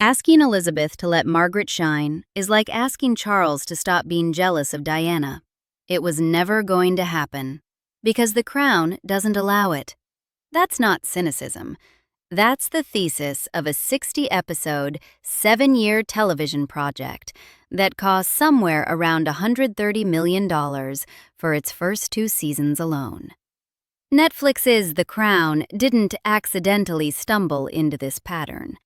Asking Elizabeth to let Margaret shine is like asking Charles to stop being jealous of Diana. It was never going to happen, because the Crown doesn't allow it. That's not cynicism. That's the thesis of a 60-episode, 7-year television project that cost somewhere around $130 million for its first 2 seasons alone. Netflix's The Crown didn't accidentally stumble into this pattern.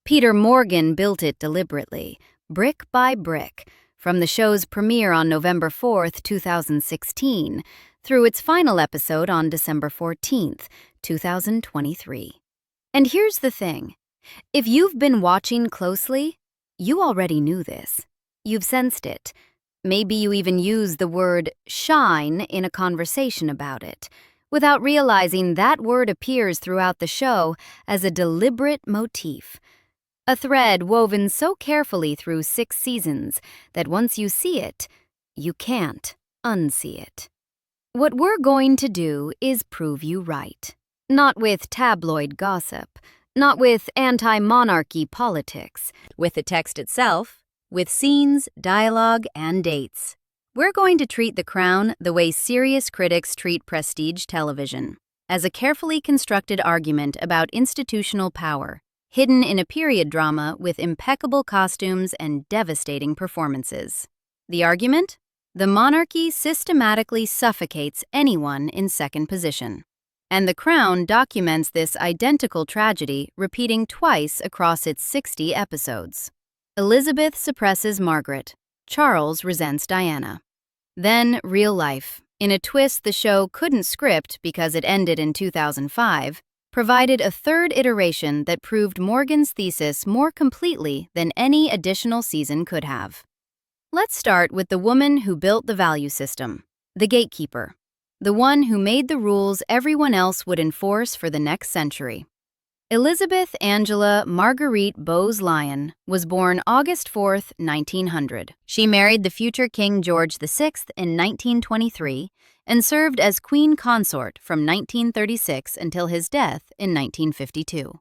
Peter Morgan built it deliberately, brick by brick, from the show's premiere on November 4, 2016, through its final episode on December 14, 2023. And here's the thing. If you've been watching closely, you already knew this. You've sensed it. Maybe you even used the word shine in a conversation about it, without realizing that word appears throughout the show as a deliberate motif. A thread woven so carefully through 6 seasons that once you see it, you can't unsee it. What we're going to do is prove you right. Not with tabloid gossip, not with anti-monarchy politics, with the text itself, with scenes, dialogue, and dates. We're going to treat The Crown the way serious critics treat prestige television, as a carefully constructed argument about institutional power, hidden in a period drama with impeccable costumes and devastating performances. The argument? The monarchy systematically suffocates anyone in second position. And The Crown documents this identical tragedy repeating twice across its 60 episodes. Elizabeth suppresses Margaret. Charles resents Diana. Then real life, in a twist the show couldn't script because it ended in 2005, provided a third iteration that proved Morgan's thesis more completely than any additional season could have. Let's start with the woman who built the value system, the gatekeeper, the one who made the rules everyone else would enforce for the next century. Elizabeth Angela Marguerite Bowes-Lyon was born August 4, 1900. She married the future King George VI in 1923 and served as queen consort from 1936 until his death in 1952.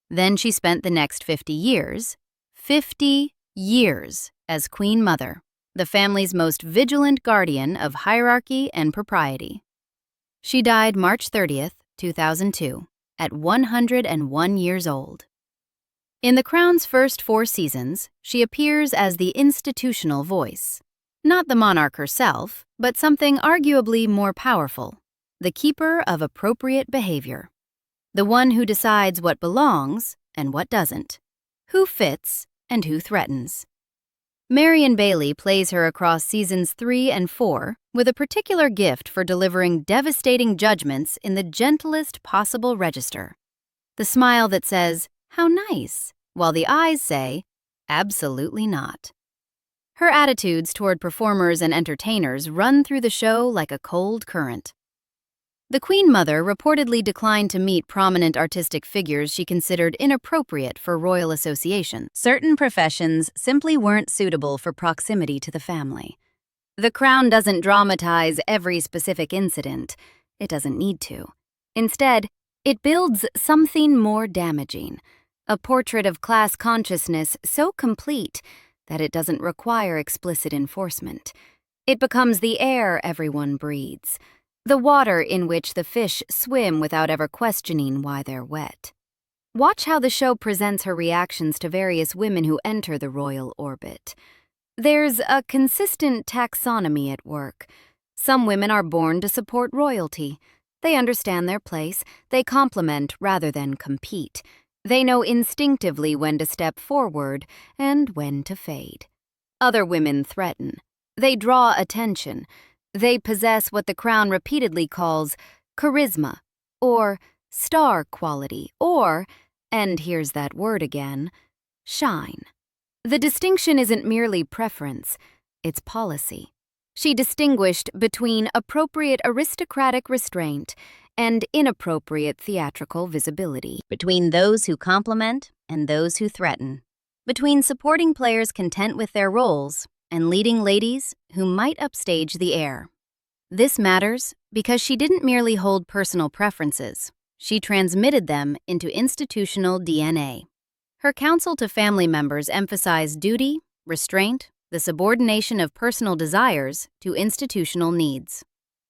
Then she spent the next 50 years as Queen Mother, the family's most vigilant guardian of hierarchy and propriety. She died March 30, 2002, at 101 years old. In The Crown's first 4 seasons, she appears as the institutional voice. Not the monarch herself, but something arguably more powerful, the keeper of appropriate behavior. The one who decides what belongs and what doesn't, who fits and who threatens. Marion Bailey plays her across seasons 3 and 4 with a particular gift for delivering devastating judgments in the gentlest possible register. The smile that says, "How nice," while the eyes say, "Absolutely not." Her attitudes toward performers and entertainers run through the show like a cold current. The Queen Mother reportedly declined to meet prominent artistic figures she considered inappropriate for royal association. Certain professions simply weren't suitable for proximity to the family. The Crown doesn't dramatize every specific incident. It doesn't need to. Instead, it builds something more damaging, a portrait of class consciousness so complete that it doesn't require explicit enforcement. It becomes the air everyone breathes, the water in which the fish swim without ever questioning why they're wet. Watch how the show presents her reactions to various women who enter the royal orbit. There's a consistent taxonomy at work. Some women are born to support royalty. They understand their place. They complement rather than compete. They know instinctively when to step forward and when to fade. Other women threaten. They draw attention. They possess what the Crown repeatedly calls charisma, or star quality, or, and here's that word again, shine. The distinction isn't merely preference, it's policy. She distinguished between appropriate aristocratic restraint and inappropriate theatrical visibility, between those who compliment and those who threaten, between supporting players content with their roles and leading ladies who might upstage the air. This matters because she didn't merely hold personal preferences, she transmitted them into institutional DNA. Her counsel to family members emphasized duty, restraint, the subordination of personal desires to institutional needs.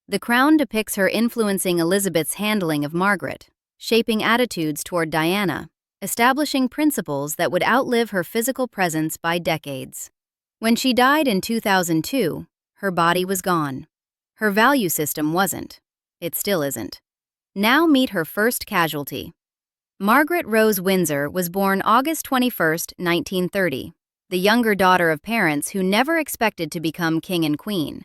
The Crown depicts her influencing Elizabeth's handling of Margaret, shaping attitudes toward Diana, establishing principles that would outlive her physical presence by decades. When she died in 2002, her body was gone. Her value system wasn't. It still isn't. Now meet her first casualty. Margaret Rose Windsor was born August 21, 1930, the younger daughter of parents who never expected to become king and queen.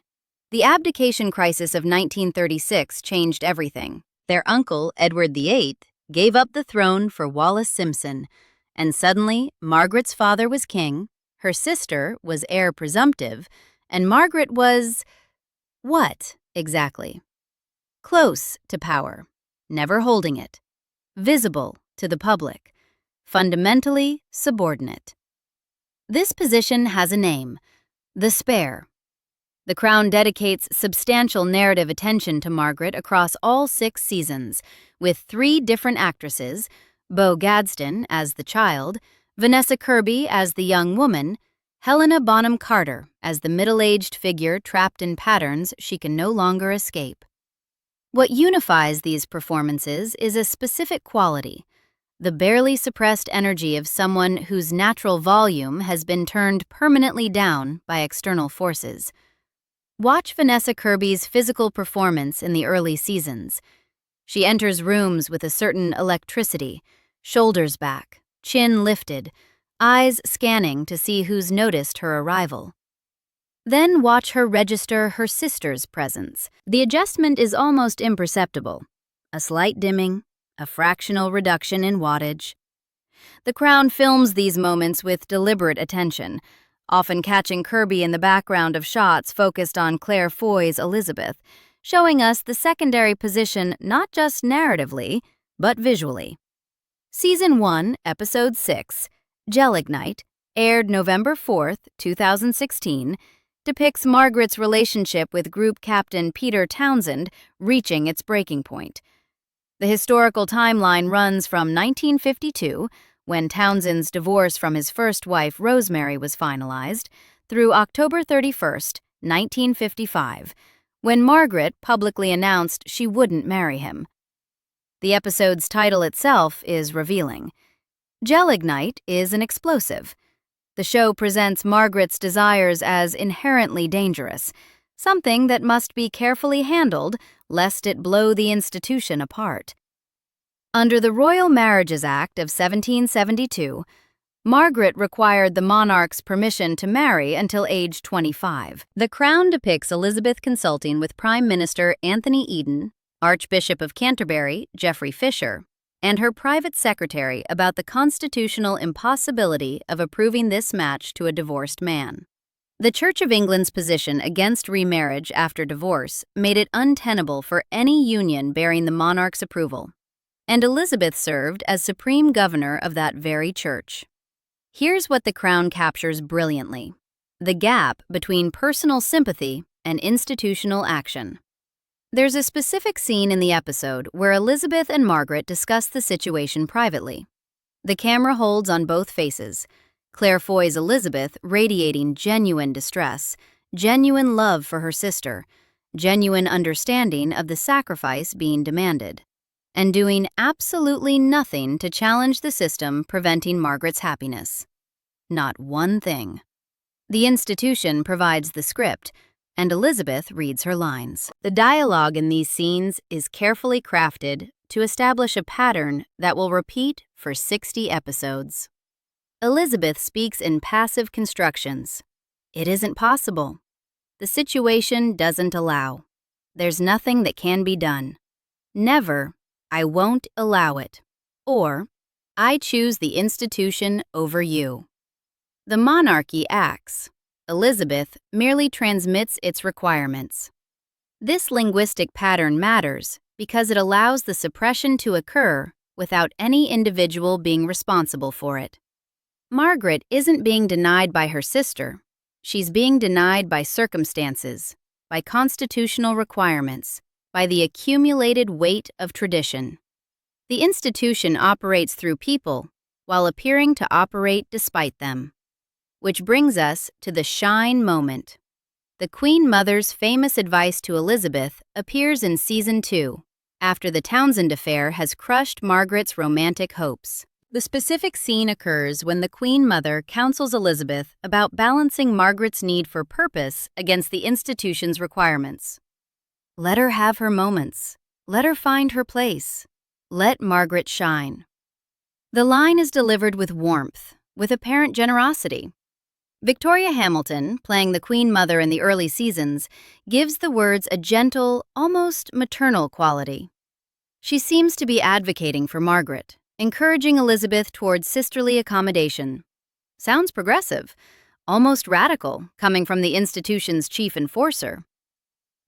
The abdication crisis of 1936 changed everything. Their uncle, Edward VIII, gave up the throne for Wallace Simpson, and suddenly Margaret's father was king, her sister was heir presumptive, and Margaret was… what, exactly? Close to power, never holding it, visible to the public, fundamentally subordinate. This position has a name: the Spare. The Crown dedicates substantial narrative attention to Margaret across all 6 seasons, with 3 different actresses, Beau Gadsden as the child, Vanessa Kirby as the young woman, Helena Bonham Carter as the middle-aged figure trapped in patterns she can no longer escape. What unifies these performances is a specific quality: the barely suppressed energy of someone whose natural volume has been turned permanently down by external forces. Watch Vanessa Kirby's physical performance in the early seasons. She enters rooms with a certain electricity, shoulders back, chin lifted, eyes scanning to see who's noticed her arrival. Then watch her register her sister's presence. The adjustment is almost imperceptible. A slight dimming, a fractional reduction in wattage. The Crown films these moments with deliberate attention, often catching Kirby in the background of shots focused on Claire Foy's Elizabeth, showing us the secondary position not just narratively, but visually. Season 1, Episode 6, Gelignite, aired November 4, 2016, depicts Margaret's relationship with Group Captain Peter Townsend reaching its breaking point. The historical timeline runs from 1952, when Townsend's divorce from his first wife Rosemary was finalized, through October 31, 1955, when Margaret publicly announced she wouldn't marry him. The episode's title itself is revealing. Gelignite is an explosive. The show presents Margaret's desires as inherently dangerous, something that must be carefully handled lest it blow the institution apart. Under the Royal Marriages Act of 1772, Margaret required the monarch's permission to marry until age 25. The Crown depicts Elizabeth consulting with Prime Minister Anthony Eden, Archbishop of Canterbury Geoffrey Fisher, and her private secretary about the constitutional impossibility of approving this match to a divorced man. The Church of England's position against remarriage after divorce made it untenable for any union bearing the monarch's approval, and Elizabeth served as supreme governor of that very church. Here's what The Crown captures brilliantly: the gap between personal sympathy and institutional action. There's a specific scene in the episode where Elizabeth and Margaret discuss the situation privately. The camera holds on both faces, Claire Foy's Elizabeth radiating genuine distress, genuine love for her sister, genuine understanding of the sacrifice being demanded, and doing absolutely nothing to challenge the system preventing Margaret's happiness. Not one thing. The institution provides the script, and Elizabeth reads her lines. The dialogue in these scenes is carefully crafted to establish a pattern that will repeat for 60 episodes. Elizabeth speaks in passive constructions. It isn't possible. The situation doesn't allow. There's nothing that can be done. Never. I won't allow it. Or, I choose the institution over you. The monarchy acts. Elizabeth merely transmits its requirements. This linguistic pattern matters because it allows the suppression to occur without any individual being responsible for it. Margaret isn't being denied by her sister. She's being denied by circumstances, by constitutional requirements, by the accumulated weight of tradition. The institution operates through people, while appearing to operate despite them. Which brings us to the shine moment. The Queen Mother's famous advice to Elizabeth appears in Season 2, after the Townsend affair has crushed Margaret's romantic hopes. The specific scene occurs when the Queen Mother counsels Elizabeth about balancing Margaret's need for purpose against the institution's requirements. Let her have her moments. Let her find her place. Let Margaret shine. The line is delivered with warmth, with apparent generosity. Victoria Hamilton, playing the Queen Mother in the early seasons, gives the words a gentle, almost maternal quality. She seems to be advocating for Margaret, encouraging Elizabeth towards sisterly accommodation. Sounds progressive, almost radical, coming from the institution's chief enforcer.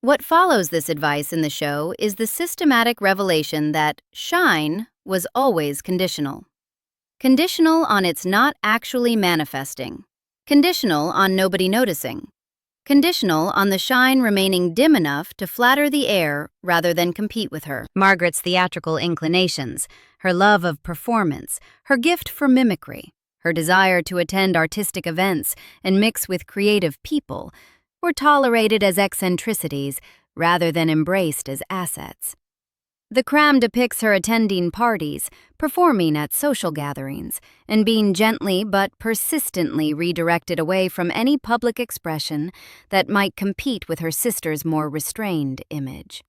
What follows this advice in the show is the systematic revelation that shine was always conditional. Conditional on its not actually manifesting. Conditional on nobody noticing. Conditional on the shine remaining dim enough to flatter the air rather than compete with her. Margaret's theatrical inclinations, her love of performance, her gift for mimicry, her desire to attend artistic events and mix with creative people were tolerated as eccentricities rather than embraced as assets. The Cram depicts her attending parties, performing at social gatherings, and being gently but persistently redirected away from any public expression that might compete with her sister's more restrained image.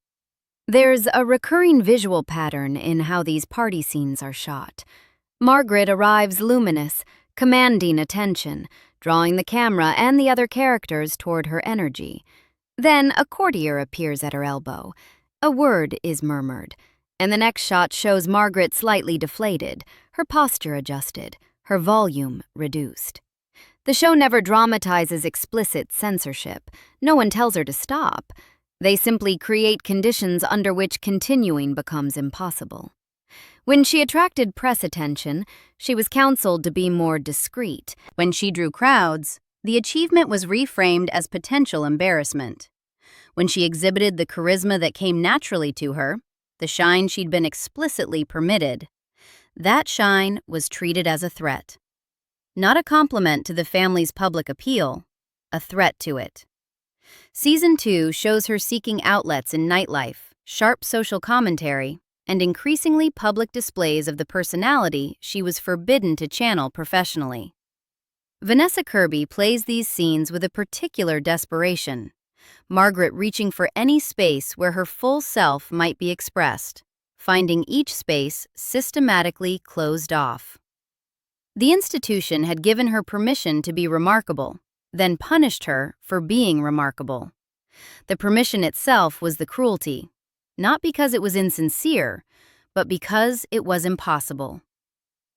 There's a recurring visual pattern in how these party scenes are shot. Margaret arrives luminous, commanding attention, drawing the camera and the other characters toward her energy. Then a courtier appears at her elbow. A word is murmured, and the next shot shows Margaret slightly deflated, her posture adjusted, her volume reduced. The show never dramatizes explicit censorship. No one tells her to stop. They simply create conditions under which continuing becomes impossible. When she attracted press attention, she was counseled to be more discreet. When she drew crowds, the achievement was reframed as potential embarrassment. When she exhibited the charisma that came naturally to her, the shine she'd been explicitly permitted, that shine was treated as a threat. Not a compliment to the family's public appeal, a threat to it. Season 2 shows her seeking outlets in nightlife, sharp social commentary, and increasingly public displays of the personality she was forbidden to channel professionally. Vanessa Kirby plays these scenes with a particular desperation. Margaret reaching for any space where her full self might be expressed, finding each space systematically closed off. The institution had given her permission to be remarkable, then punished her for being remarkable. The permission itself was the cruelty, not because it was insincere, but because it was impossible.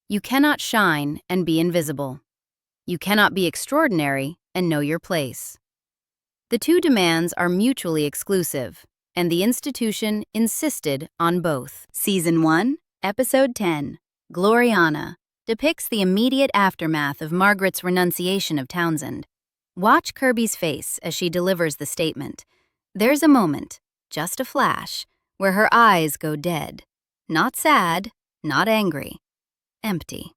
You cannot shine and be invisible. You cannot be extraordinary and know your place. The two demands are mutually exclusive, and the institution insisted on both. Season 1, Episode 10, Gloriana, depicts the immediate aftermath of Margaret's renunciation of Townsend. Watch Kirby's face as she delivers the statement. There's a moment, just a flash, where her eyes go dead. Not sad, not angry. Empty.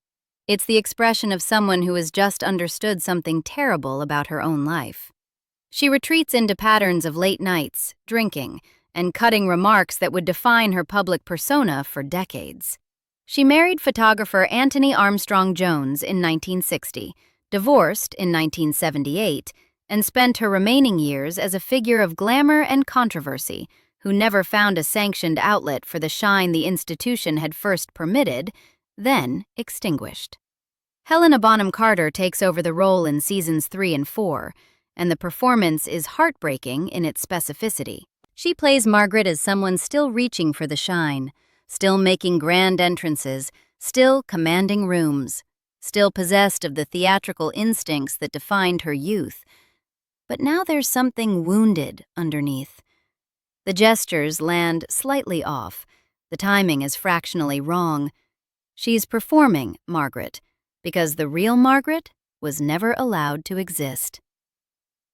It's the expression of someone who has just understood something terrible about her own life. She retreats into patterns of late nights, drinking, and cutting remarks that would define her public persona for decades. She married photographer Anthony Armstrong Jones in 1960, divorced in 1978, and spent her remaining years as a figure of glamour and controversy who never found a sanctioned outlet for the shine the institution had first permitted, then extinguished. Helena Bonham Carter takes over the role in seasons 3 and 4, and the performance is heartbreaking in its specificity. She plays Margaret as someone still reaching for the shine, still making grand entrances, still commanding rooms, still possessed of the theatrical instincts that defined her youth. But now there's something wounded underneath. The gestures land slightly off. The timing is fractionally wrong. She's performing Margaret, because the real Margaret was never allowed to exist.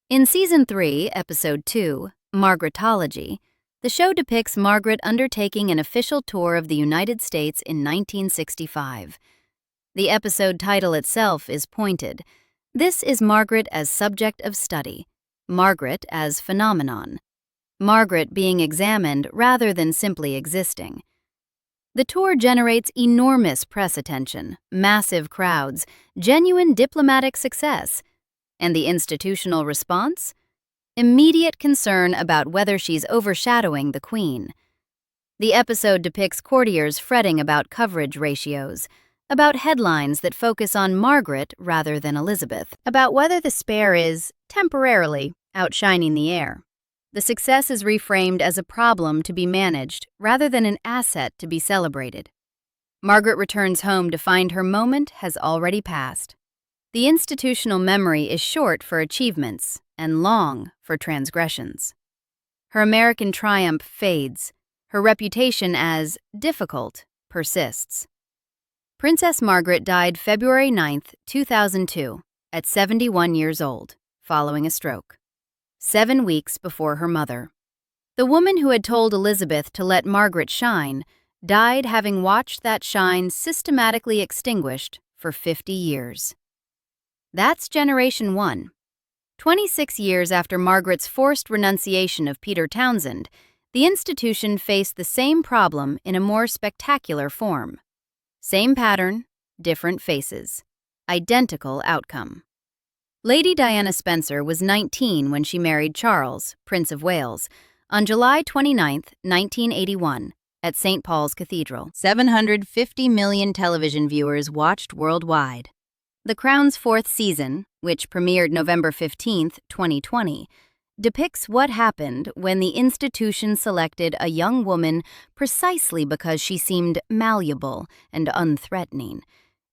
In Season 3, Episode 2, Margaretology, the show depicts Margaret undertaking an official tour of the United States in 1965. The episode title itself is pointed. This is Margaret as subject of study, Margaret as phenomenon, Margaret being examined rather than simply existing. The tour generates enormous press attention, massive crowds, genuine diplomatic success. And the institutional response? Immediate concern about whether she's overshadowing the Queen. The episode depicts courtiers fretting about coverage ratios, about headlines that focus on Margaret rather than Elizabeth, about whether the spare is, temporarily, outshining the heir. The success is reframed as a problem to be managed rather than an asset to be celebrated. Margaret returns home to find her moment has already passed. The institutional memory is short for achievements and long for transgressions. Her American triumph fades. Her reputation as difficult persists. Princess Margaret died February 9, 2002, at 71 years old, following a stroke. 7 weeks before her mother. The woman who had told Elizabeth to let Margaret shine died having watched that shine systematically extinguished for 50 years. That's Generation 1. 26 years after Margaret's forced renunciation of Peter Townsend, the institution faced the same problem in a more spectacular form. Same pattern, different faces. Identical outcome. Lady Diana Spencer was 19 when she married Charles, Prince of Wales, on July 29, 1981, at St. Paul's Cathedral. 750 million television viewers watched worldwide. The Crown's 4th season, which premiered November 15, 2020, depicts what happened when the institution selected a young woman precisely because she seemed malleable and unthreatening,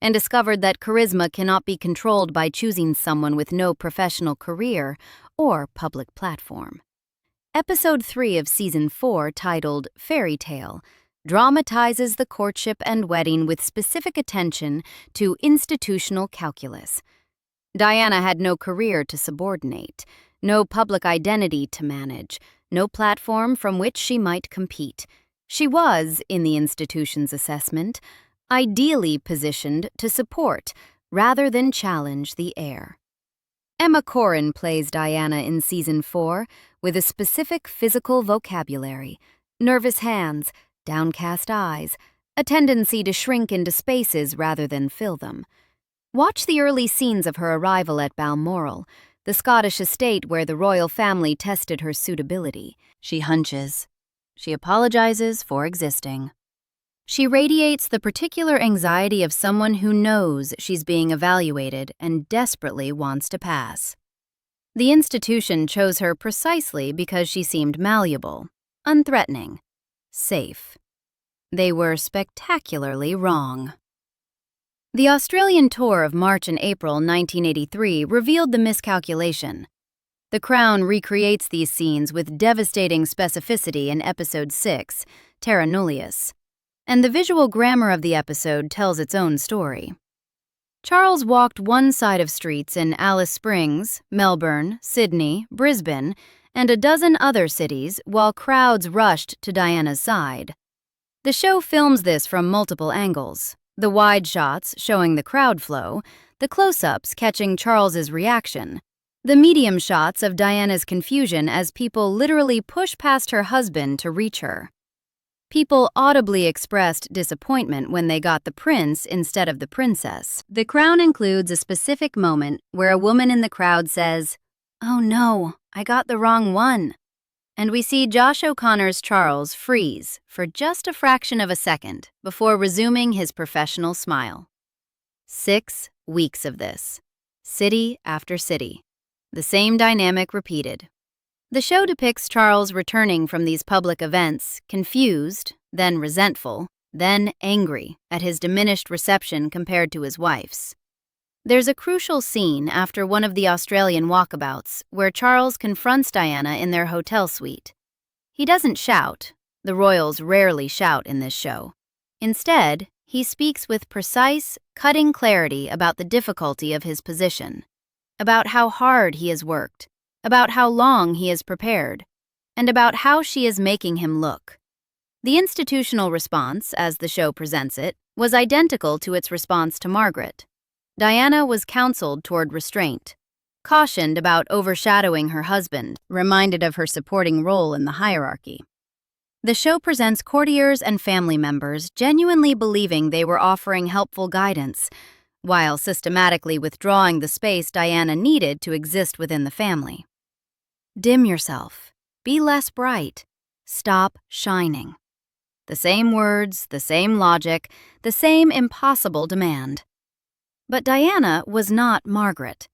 and discovered that charisma cannot be controlled by choosing someone with no professional career or public platform. Episode 3 of Season 4, titled Fairy Tale, dramatizes the courtship and wedding with specific attention to institutional calculus. Diana had no career to subordinate, no public identity to manage, no platform from which she might compete. She was, in the institution's assessment, ideally positioned to support rather than challenge the heir. Emma Corrin plays Diana in Season 4 with a specific physical vocabulary, nervous hands, downcast eyes, a tendency to shrink into spaces rather than fill them. Watch the early scenes of her arrival at Balmoral, the Scottish estate where the royal family tested her suitability. She hunches. She apologizes for existing. She radiates the particular anxiety of someone who knows she's being evaluated and desperately wants to pass. The institution chose her precisely because she seemed malleable, unthreatening, safe. They were spectacularly wrong. The Australian tour of March and April 1983 revealed the miscalculation. The Crown recreates these scenes with devastating specificity in Episode 6, Terra Nullius, and the visual grammar of the episode tells its own story. Charles walked one side of streets in Alice Springs, Melbourne, Sydney, Brisbane, and a dozen other cities while crowds rushed to Diana's side. The show films this from multiple angles. The wide shots showing the crowd flow, the close-ups catching Charles's reaction, the medium shots of Diana's confusion as people literally push past her husband to reach her. People audibly expressed disappointment when they got the prince instead of the princess. The Crown includes a specific moment where a woman in the crowd says, "Oh no, I got the wrong one." And we see Josh O'Connor's Charles freeze for just a fraction of a second before resuming his professional smile. 6 weeks of this, city after city. The same dynamic repeated. The show depicts Charles returning from these public events, confused, then resentful, then angry at his diminished reception compared to his wife's. There's a crucial scene after one of the Australian walkabouts where Charles confronts Diana in their hotel suite. He doesn't shout. The royals rarely shout in this show. Instead, he speaks with precise, cutting clarity about the difficulty of his position, about how hard he has worked, about how long he has prepared, and about how she is making him look. The institutional response, as the show presents it, was identical to its response to Margaret. Diana was counseled toward restraint, cautioned about overshadowing her husband, reminded of her supporting role in the hierarchy. The show presents courtiers and family members genuinely believing they were offering helpful guidance, while systematically withdrawing the space Diana needed to exist within the family. Dim yourself. Be less bright. Stop shining. The same words, the same logic, the same impossible demand. But Diana was not Margaret.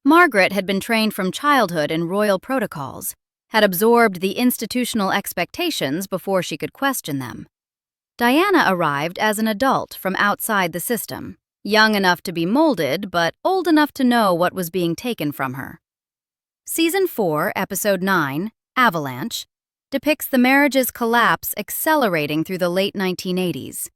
Margaret had been trained from childhood in royal protocols, had absorbed the institutional expectations before she could question them. Diana arrived as an adult from outside the system, young enough to be molded, but old enough to know what was being taken from her. Season 4, Episode 9, Avalanche, depicts the marriage's collapse accelerating through the late 1980s.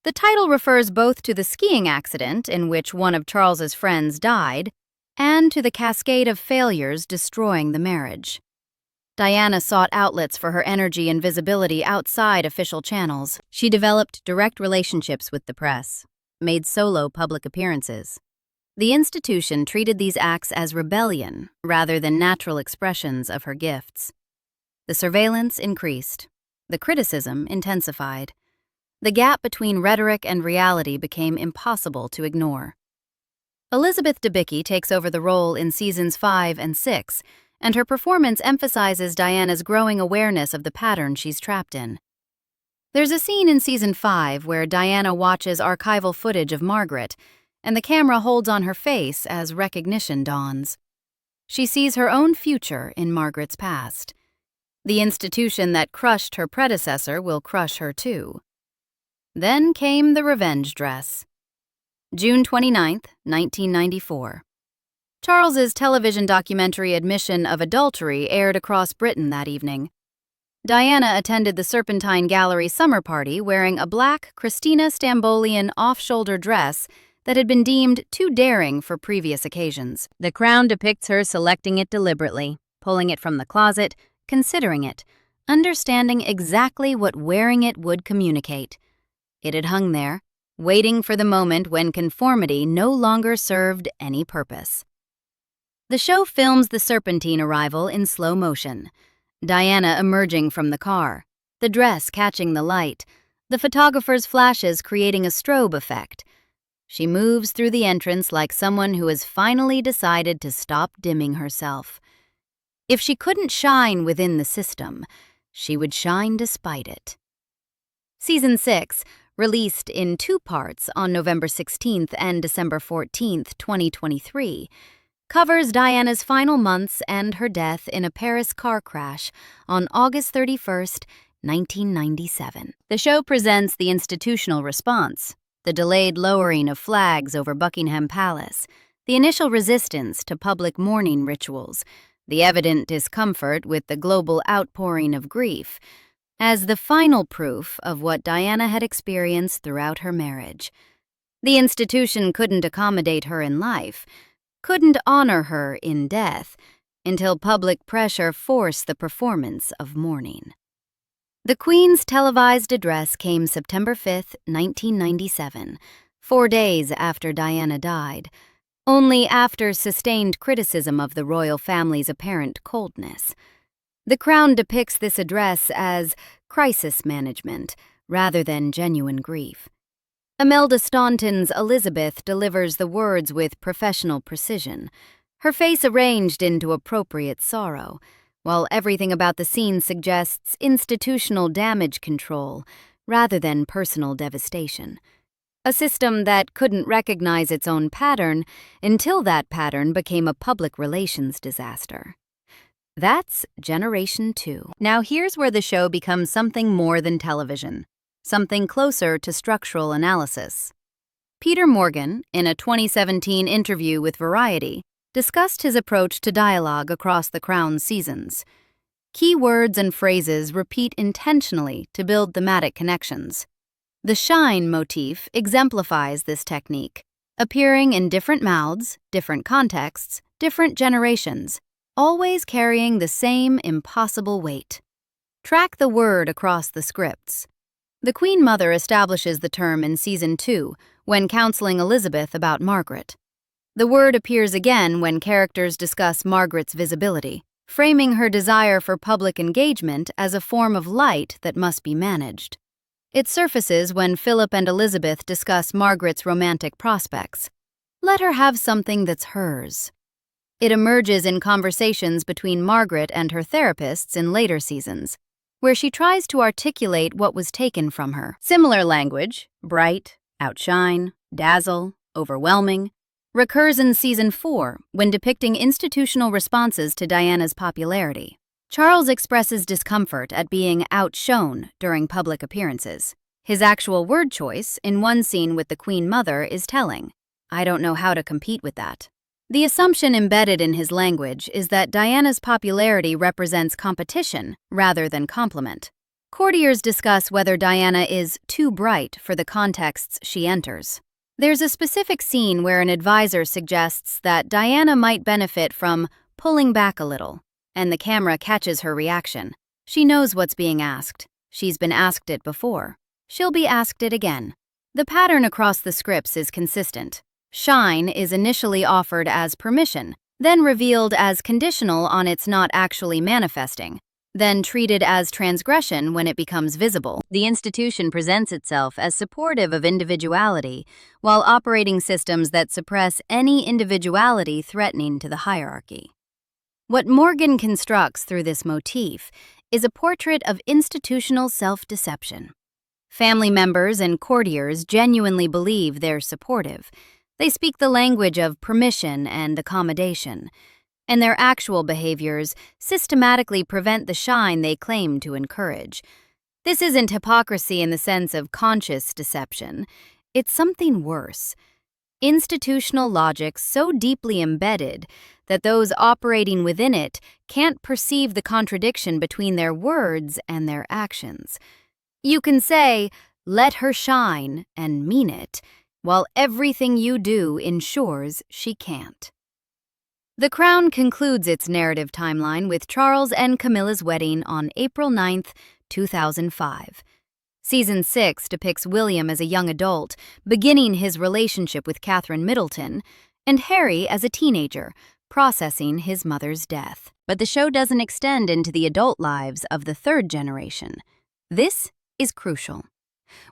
The title refers both to the skiing accident in which one of Charles's friends died and to the cascade of failures destroying the marriage. Diana sought outlets for her energy and visibility outside official channels. She developed direct relationships with the press, made solo public appearances. The institution treated these acts as rebellion rather than natural expressions of her gifts. The surveillance increased. The criticism intensified. The gap between rhetoric and reality became impossible to ignore. Elizabeth Debicki takes over the role in seasons 5 and 6, and her performance emphasizes Diana's growing awareness of the pattern she's trapped in. There's a scene in season 5 where Diana watches archival footage of Margaret, and the camera holds on her face as recognition dawns. She sees her own future in Margaret's past. The institution that crushed her predecessor will crush her too. Then came the revenge dress. June 29, 1994. Charles's television documentary Admission of Adultery aired across Britain that evening. Diana attended the Serpentine Gallery summer party wearing a black Christina Stambolian off-shoulder dress that had been deemed too daring for previous occasions. The Crown depicts her selecting it deliberately, pulling it from the closet, considering it, understanding exactly what wearing it would communicate. It had hung there, waiting for the moment when conformity no longer served any purpose. The show films the Serpentine arrival in slow motion. Diana emerging from the car, the dress catching the light, the photographer's flashes creating a strobe effect. She moves through the entrance like someone who has finally decided to stop dimming herself. If she couldn't shine within the system, she would shine despite it. Season 6, released in 2 parts on November 16th and December 14th, 2023, covers Diana's final months and her death in a Paris car crash on August 31st, 1997. The show presents the institutional response, the delayed lowering of flags over Buckingham Palace, the initial resistance to public mourning rituals, the evident discomfort with the global outpouring of grief, as the final proof of what Diana had experienced throughout her marriage. The institution couldn't accommodate her in life, couldn't honor her in death, until public pressure forced the performance of mourning. The Queen's televised address came September 5, 1997, 4 days after Diana died, only after sustained criticism of the royal family's apparent coldness. The Crown depicts this address as crisis management rather than genuine grief. Imelda Staunton's Elizabeth delivers the words with professional precision, her face arranged into appropriate sorrow, while everything about the scene suggests institutional damage control rather than personal devastation. A system that couldn't recognize its own pattern until that pattern became a public relations disaster. That's Generation 2. Now here's where the show becomes something more than television, something closer to structural analysis. Peter Morgan, in a 2017 interview with Variety, discussed his approach to dialogue across the Crown's seasons. Key words and phrases repeat intentionally to build thematic connections. The shine motif exemplifies this technique, appearing in different mouths, different contexts, different generations, always carrying the same impossible weight. Track the word across the scripts. The Queen Mother establishes the term in Season 2 when counseling Elizabeth about Margaret. The word appears again when characters discuss Margaret's visibility, framing her desire for public engagement as a form of light that must be managed. It surfaces when Philip and Elizabeth discuss Margaret's romantic prospects. Let her have something that's hers. It emerges in conversations between Margaret and her therapists in later seasons, where she tries to articulate what was taken from her. Similar language, bright, outshine, dazzle, overwhelming, recurs in Season 4 when depicting institutional responses to Diana's popularity. Charles expresses discomfort at being outshone during public appearances. His actual word choice in one scene with the Queen Mother is telling. I don't know how to compete with that. The assumption embedded in his language is that Diana's popularity represents competition rather than compliment. Courtiers discuss whether Diana is too bright for the contexts she enters. There's a specific scene where an advisor suggests that Diana might benefit from pulling back a little, and the camera catches her reaction. She knows what's being asked. She's been asked it before. She'll be asked it again. The pattern across the scripts is consistent. Shine is initially offered as permission, then revealed as conditional on its not actually manifesting, then treated as transgression when it becomes visible. The institution presents itself as supportive of individuality, while operating systems that suppress any individuality threatening to the hierarchy. What Morgan constructs through this motif is a portrait of institutional self-deception. Family members and courtiers genuinely believe they're supportive. They speak the language of permission and accommodation, and their actual behaviors systematically prevent the shine they claim to encourage. This isn't hypocrisy in the sense of conscious deception. It's something worse. Institutional logic so deeply embedded that those operating within it can't perceive the contradiction between their words and their actions. You can say, "Let her shine," and mean it, while everything you do ensures she can't. The Crown concludes its narrative timeline with Charles and Camilla's wedding on April 9, 2005. Season 6 depicts William as a young adult, beginning his relationship with Catherine Middleton, and Harry as a teenager, processing his mother's death. But the show doesn't extend into the adult lives of the third generation. This is crucial.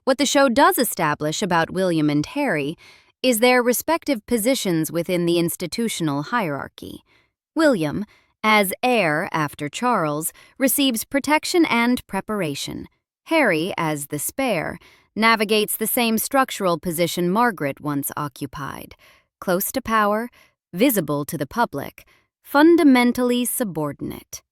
What the show does establish about William and Harry is their respective positions within the institutional hierarchy. William, as heir after Charles, receives protection and preparation. Harry, as the spare, navigates the same structural position Margaret once occupied, close to power, visible to the public, fundamentally subordinate.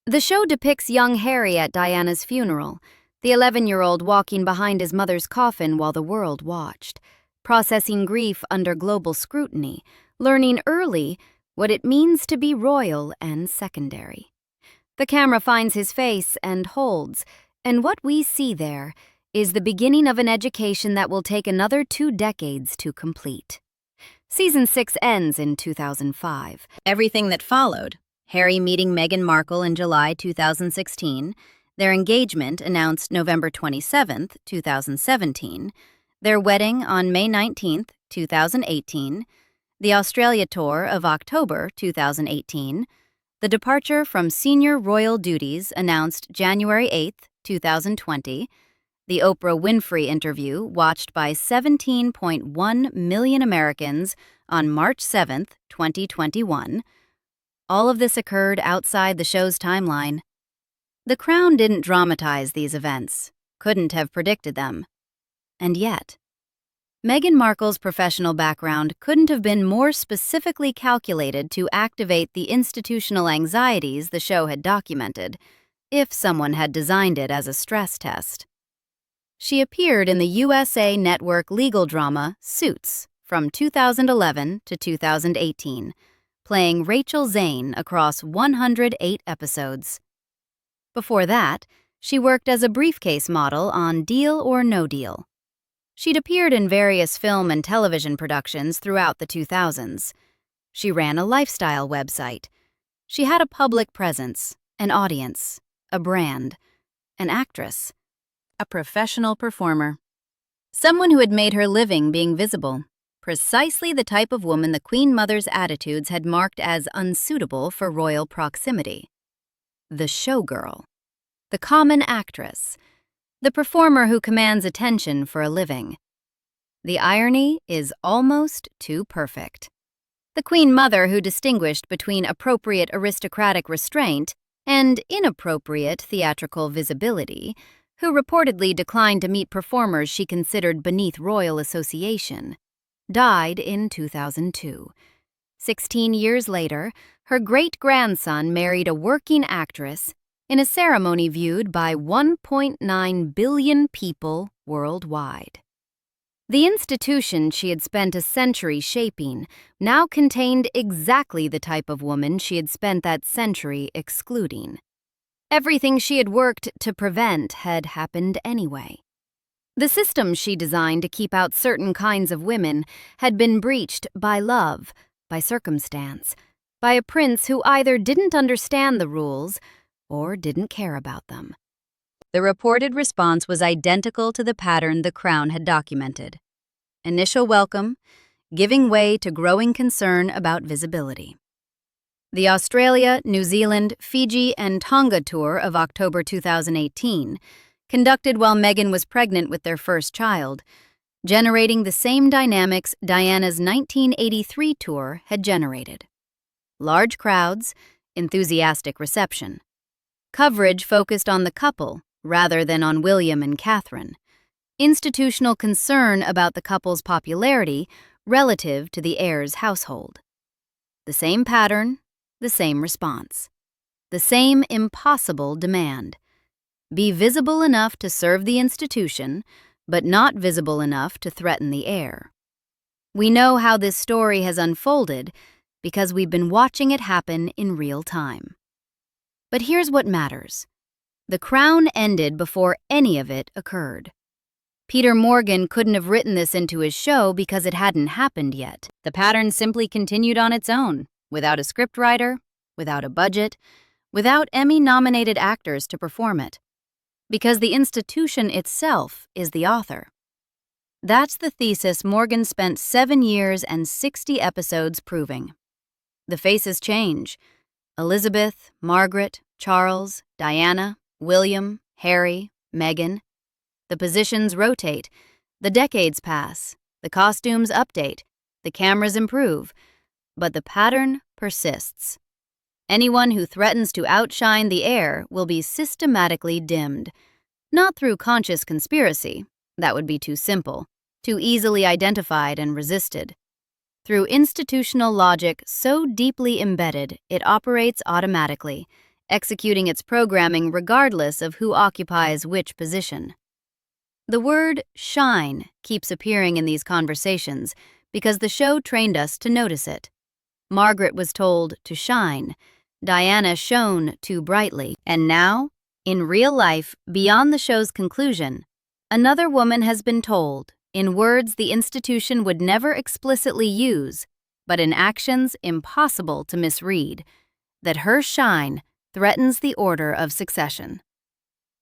The show depicts young Harry at Diana's funeral, the 11-year-old walking behind his mother's coffin while the world watched, processing grief under global scrutiny, learning early what it means to be royal and secondary. The camera finds his face and holds, and what we see there is the beginning of an education that will take another 2 decades to complete. Season 6 ends in 2005. Everything that followed, Harry meeting Meghan Markle in July 2016, their engagement announced November 27, 2017, their wedding on May 19, 2018, the Australia tour of October 2018, the departure from senior royal duties announced January 8, 2020, the Oprah Winfrey interview watched by 17.1 million Americans on March 7, 2021. All of this occurred outside the show's timeline. The Crown didn't dramatize these events, couldn't have predicted them. And yet, Meghan Markle's professional background couldn't have been more specifically calculated to activate the institutional anxieties the show had documented, if someone had designed it as a stress test. She appeared in the USA Network legal drama Suits from 2011 to 2018, playing Rachel Zane across 108 episodes. Before that, she worked as a briefcase model on Deal or No Deal. She'd appeared in various film and television productions throughout the 2000s. She ran a lifestyle website. She had a public presence, an audience, a brand, an actress. a professional performer. Someone who had made her living being visible. Precisely the type of woman the Queen Mother's attitudes had marked as unsuitable for royal proximity. The showgirl. The common actress. The performer who commands attention for a living. The irony is almost too perfect. The Queen Mother who distinguished between appropriate aristocratic restraint and inappropriate theatrical visibility, who reportedly declined to meet performers she considered beneath royal association, died in 2002. 16 years later, her great-grandson married a working actress in a ceremony viewed by 1.9 billion people worldwide. The institution she had spent a century shaping now contained exactly the type of woman she had spent that century excluding. Everything she had worked to prevent had happened anyway. The system she designed to keep out certain kinds of women had been breached by love, by circumstance, by a prince who either didn't understand the rules or didn't care about them. The reported response was identical to the pattern the Crown had documented. Initial welcome, giving way to growing concern about visibility. The Australia, New Zealand, Fiji, and Tonga tour of October 2018, conducted while Meghan was pregnant with their first child, generating the same dynamics Diana's 1983 tour had generated. Large crowds, enthusiastic reception. Coverage focused on the couple rather than on William and Catherine. Institutional concern about the couple's popularity relative to the heir's household. The same pattern, the same response. The same impossible demand. Be visible enough to serve the institution, but not visible enough to threaten the heir. We know how this story has unfolded because we've been watching it happen in real time. But here's what matters. The Crown ended before any of it occurred. Peter Morgan couldn't have written this into his show because it hadn't happened yet. The pattern simply continued on its own, without a scriptwriter, without a budget, without Emmy-nominated actors to perform it. Because the institution itself is the author. That's the thesis Morgan spent 7 years and 60 episodes proving. The faces change. Elizabeth, Margaret, Charles, Diana, William, Harry, Meghan. The positions rotate, the decades pass, the costumes update, the cameras improve, but the pattern persists. Anyone who threatens to outshine the heir will be systematically dimmed, not through conscious conspiracy, that would be too simple, too easily identified and resisted. Through institutional logic so deeply embedded it operates automatically, executing its programming regardless of who occupies which position. The word shine keeps appearing in these conversations because the show trained us to notice it. Margaret was told to shine, Diana shone too brightly, and now, in real life, beyond the show's conclusion, another woman has been told, in words the institution would never explicitly use, but in actions impossible to misread, that her shine threatens the order of succession.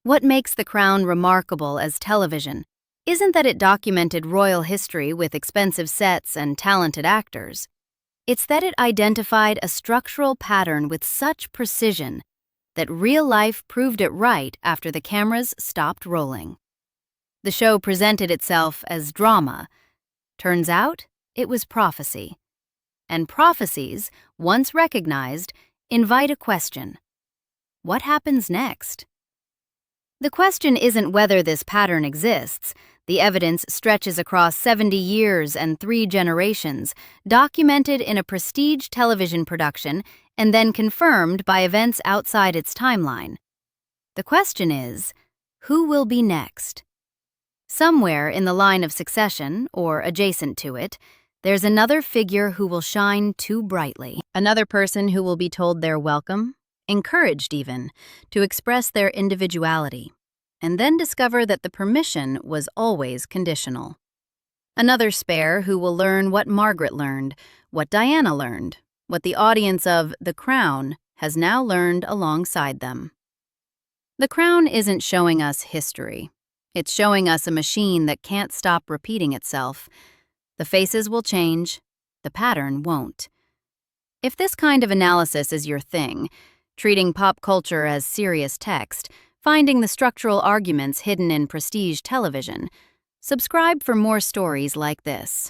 What makes The Crown remarkable as television isn't that it documented royal history with expensive sets and talented actors. It's that it identified a structural pattern with such precision that real life proved it right after the cameras stopped rolling. The show presented itself as drama. Turns out, it was prophecy. And prophecies, once recognized, invite a question. What happens next? The question isn't whether this pattern exists. The evidence stretches across 70 years and 3 generations, documented in a prestige television production and then confirmed by events outside its timeline. The question is, who will be next? Somewhere in the line of succession, or adjacent to it, there's another figure who will shine too brightly. Another person who will be told they're welcome, encouraged even, to express their individuality, and then discover that the permission was always conditional. Another spare who will learn what Margaret learned, what Diana learned, what the audience of The Crown has now learned alongside them. The Crown isn't showing us history. It's showing us a machine that can't stop repeating itself. The faces will change, the pattern won't. If this kind of analysis is your thing, treating pop culture as serious text, finding the structural arguments hidden in prestige television, subscribe for more stories like this.